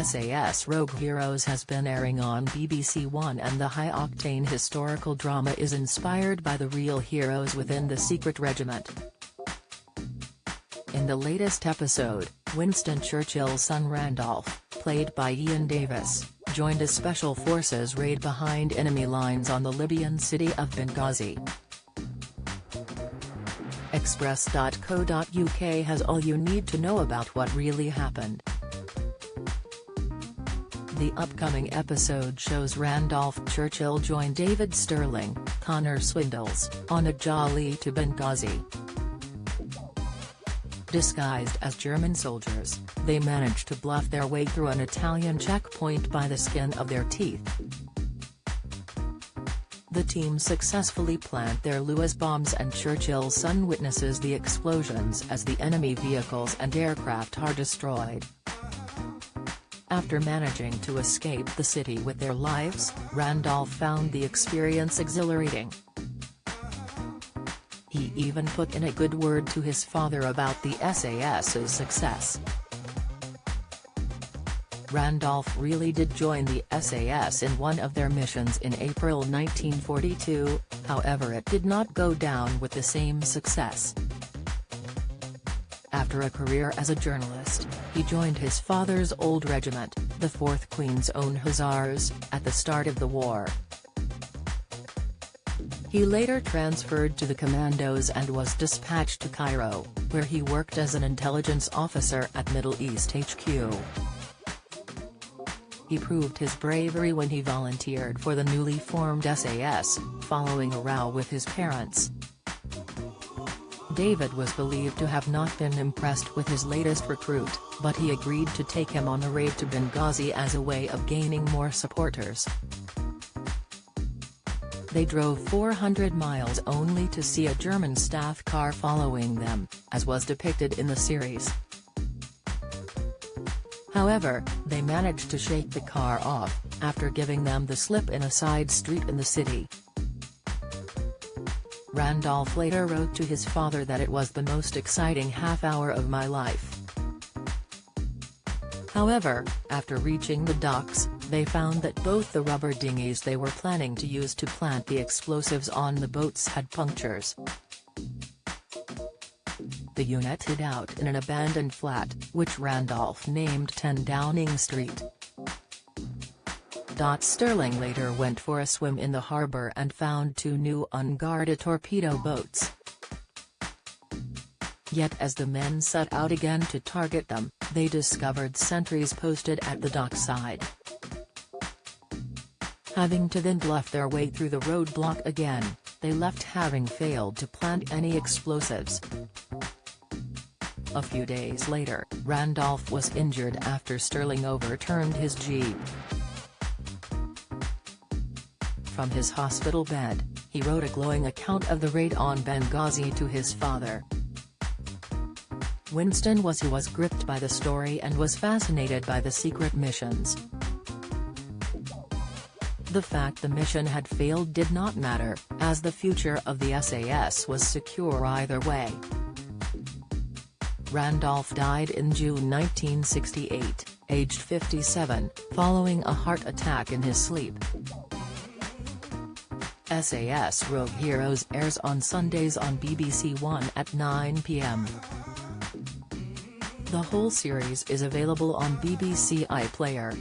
SAS Rogue Heroes has been airing on BBC One, and the high-octane historical drama is inspired by the real heroes within the secret regiment. In the latest episode, Winston Churchill's son Randolph, played by Ian Davis, joined a special forces raid behind enemy lines on the Libyan city of Benghazi. Express.co.uk has all you need to know about what really happened. The upcoming episode shows Randolph Churchill join David Sterling, Connor Swindles, on a jolly to Benghazi. Disguised as German soldiers, they manage to bluff their way through an Italian checkpoint by the skin of their teeth. The team successfully plant their Lewis bombs, and Churchill's son witnesses the explosions as the enemy vehicles and aircraft are destroyed. After managing to escape the city with their lives, Randolph found the experience exhilarating. He even put in a good word to his father about the SAS's success. Randolph really did join the SAS in one of their missions in April 1942, however it did not go down with the same success. After a career as a journalist, he joined his father's old regiment, the 4th Queen's Own Hussars, at the start of the war. He later transferred to the Commandos and was dispatched to Cairo, where he worked as an intelligence officer at Middle East HQ. He proved his bravery when he volunteered for the newly formed SAS, following a row with his parents. David was believed to have not been impressed with his latest recruit, but he agreed to take him on a raid to Benghazi as a way of gaining more supporters. They drove 400 miles only to see a German staff car following them, as was depicted in the series. However, they managed to shake the car off, after giving them the slip in a side street in the city. Randolph later wrote to his father that it was the most exciting half-hour of my life. However, after reaching the docks, they found that both the rubber dinghies they were planning to use to plant the explosives on the boats had punctures. The unit hid out in an abandoned flat, which Randolph named 10 Downing Street. Sterling later went for a swim in the harbour and found 2 new unguarded torpedo boats. Yet as the men set out again to target them, they discovered sentries posted at the dockside. Having to then bluff their way through the roadblock again, they left having failed to plant any explosives. A few days later, Randolph was injured after Sterling overturned his jeep. From his hospital bed, he wrote a glowing account of the raid on Benghazi to his father. Winston was gripped by the story and was fascinated by the secret missions. The fact the mission had failed did not matter, as the future of the SAS was secure either way. Randolph died in June 1968, aged 57, following a heart attack in his sleep. SAS Rogue Heroes airs on Sundays on BBC One at 9 p.m. The whole series is available on BBC iPlayer.